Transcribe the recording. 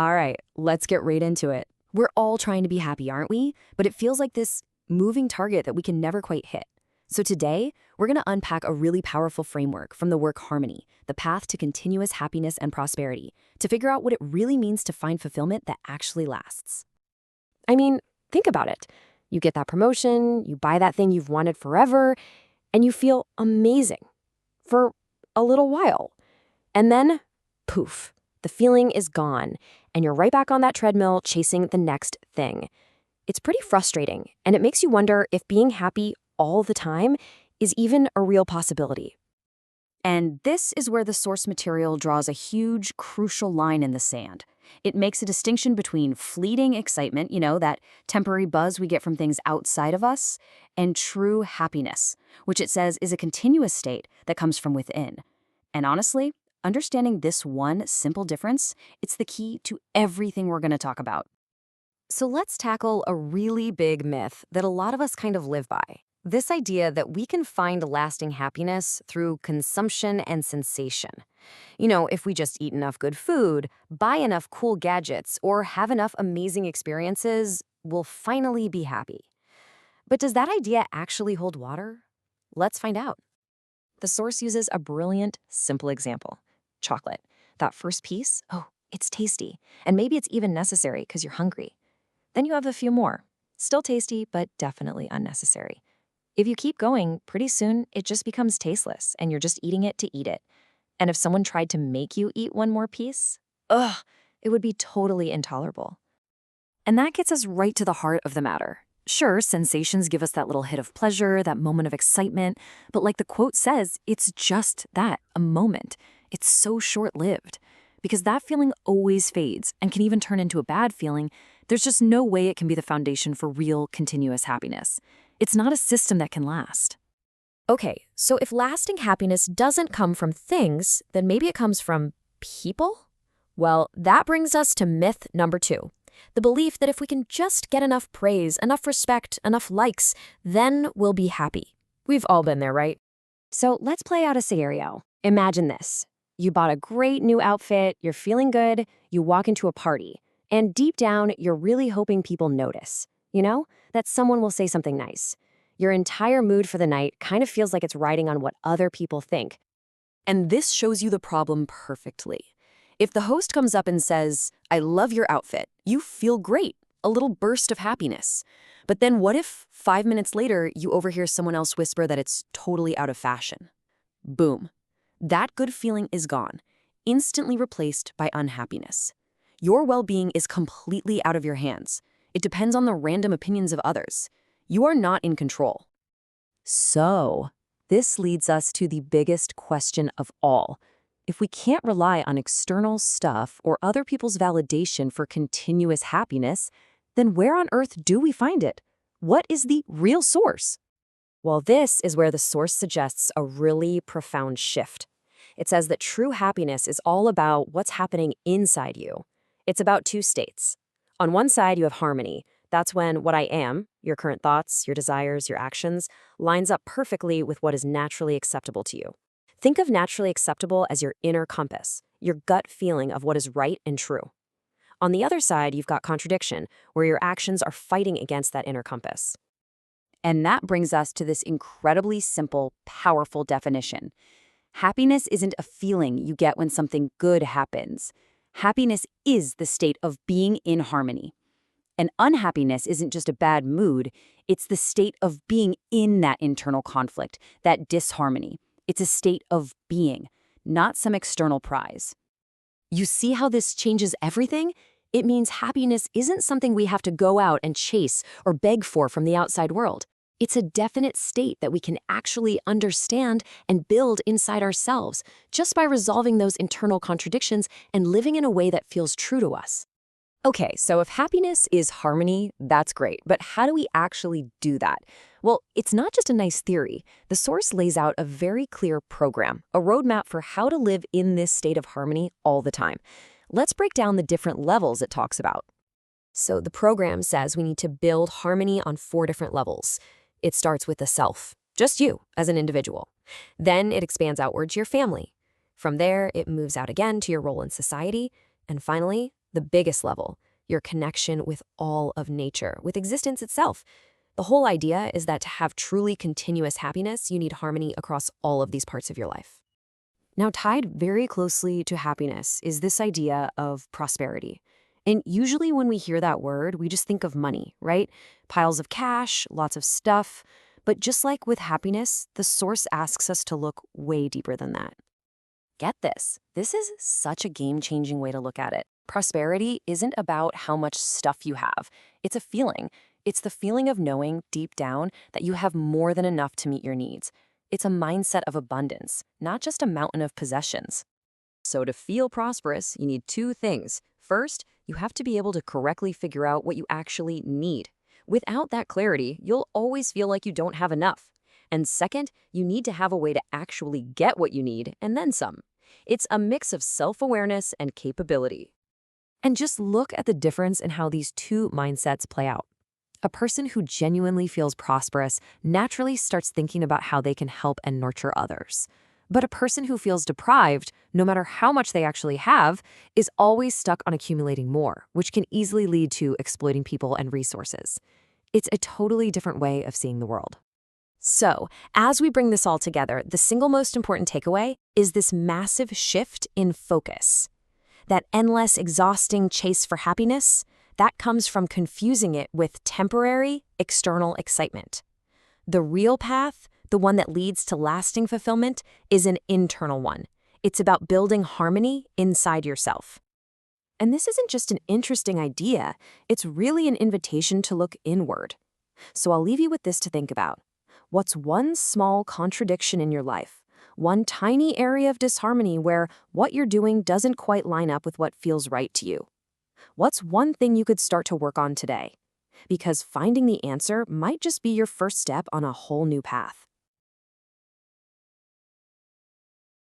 All right, let's get right into it. We're all trying to be happy, aren't we? But it feels like this moving target that we can never quite hit. So today, we're going to unpack a really powerful framework from the work Harmony, the path to continuous happiness and prosperity, to figure out what it really means to find fulfillment that actually lasts. I mean, think about it. You get that promotion, you buy that thing you've wanted forever, and you feel amazing for a little while. And then, poof, the feeling is gone, and you're right back on that treadmill chasing the next thing. It's pretty frustrating, and it makes you wonder if being happy all the time is even a real possibility. And this is where the source material draws a huge, crucial line in the sand. It makes a distinction between fleeting excitement, that temporary buzz we get from things outside of us, and true happiness, which it says is a continuous state that comes from within. And honestly, understanding this one simple difference, it's the key to everything we're going to talk about. So let's tackle a really big myth that a lot of us kind of live by. This idea that we can find lasting happiness through consumption and sensation. If we just eat enough good food, buy enough cool gadgets, or have enough amazing experiences, we'll finally be happy. But does that idea actually hold water? Let's find out. The source uses a brilliant, simple example. Chocolate. That first piece, it's tasty. And maybe it's even necessary because you're hungry. Then you have a few more. Still tasty, but definitely unnecessary. If you keep going, pretty soon it just becomes tasteless and you're just eating it to eat it. And if someone tried to make you eat one more piece, it would be totally intolerable. And that gets us right to the heart of the matter. Sure, sensations give us that little hit of pleasure, that moment of excitement, but like the quote says, it's just that, a moment. It's so short-lived. Because that feeling always fades and can even turn into a bad feeling, there's just no way it can be the foundation for real, continuous happiness. It's not a system that can last. Okay, so if lasting happiness doesn't come from things, then maybe it comes from people? Well, that brings us to myth number 2. The belief that if we can just get enough praise, enough respect, enough likes, then we'll be happy. We've all been there, right? So let's play out a scenario. Imagine this. You bought a great new outfit, you're feeling good, you walk into a party, and deep down, you're really hoping people notice. That someone will say something nice. Your entire mood for the night kind of feels like it's riding on what other people think. And this shows you the problem perfectly. If the host comes up and says, "I love your outfit," you feel great, a little burst of happiness. But then what if 5 minutes later you overhear someone else whisper that it's totally out of fashion? Boom. That good feeling is gone, instantly replaced by unhappiness. Your well-being is completely out of your hands. It depends on the random opinions of others. You are not in control. So, this leads us to the biggest question of all. If we can't rely on external stuff or other people's validation for continuous happiness, then where on earth do we find it? What is the real source? Well, this is where the source suggests a really profound shift. It says that true happiness is all about what's happening inside you. It's about 2 states. On one side, you have harmony. That's when what I am, your current thoughts, your desires, your actions, lines up perfectly with what is naturally acceptable to you. Think of naturally acceptable as your inner compass, your gut feeling of what is right and true. On the other side, you've got contradiction, where your actions are fighting against that inner compass. And that brings us to this incredibly simple, powerful definition. Happiness isn't a feeling you get when something good happens. Happiness is the state of being in harmony. And unhappiness isn't just a bad mood, it's the state of being in that internal conflict, that disharmony. It's a state of being, not some external prize. You see how this changes everything? It means happiness isn't something we have to go out and chase or beg for from the outside world. It's a definite state that we can actually understand and build inside ourselves just by resolving those internal contradictions and living in a way that feels true to us. Okay, so if happiness is harmony, that's great. But how do we actually do that? Well, it's not just a nice theory. The source lays out a very clear program, a roadmap for how to live in this state of harmony all the time. Let's break down the different levels it talks about. So the program says we need to build harmony on 4 different levels. It starts with the self, just you as an individual. Then it expands outward to your family. From there, it moves out again to your role in society. And finally, The biggest level, your connection with all of nature, with existence itself. The whole idea is that to have truly continuous happiness, you need harmony across all of these parts of your life. Now, tied very closely to happiness is this idea of prosperity. And usually when we hear that word, we just think of money, right? Piles of cash, lots of stuff. But just like with happiness, the source asks us to look way deeper than that. Get this. This is such a game-changing way to look at it. Prosperity isn't about how much stuff you have. It's a feeling. It's the feeling of knowing deep down that you have more than enough to meet your needs. It's a mindset of abundance, not just a mountain of possessions. So to feel prosperous, you need two things. First, you have to be able to correctly figure out what you actually need. Without that clarity, you'll always feel like you don't have enough. And second, you need to have a way to actually get what you need and then some. It's a mix of self-awareness and capability. And just look at the difference in how these two mindsets play out. A person who genuinely feels prosperous naturally starts thinking about how they can help and nurture others. But a person who feels deprived, no matter how much they actually have, is always stuck on accumulating more, which can easily lead to exploiting people and resources. It's a totally different way of seeing the world. So, as we bring this all together, the single most important takeaway is this massive shift in focus. That endless, exhausting chase for happiness, that comes from confusing it with temporary, external excitement. The real path, the one that leads to lasting fulfillment, is an internal one. It's about building harmony inside yourself. And this isn't just an interesting idea, it's really an invitation to look inward. So I'll leave you with this to think about. What's one small contradiction in your life? One tiny area of disharmony where what you're doing doesn't quite line up with what feels right to you? What's one thing you could start to work on today? Because finding the answer might just be your first step on a whole new path.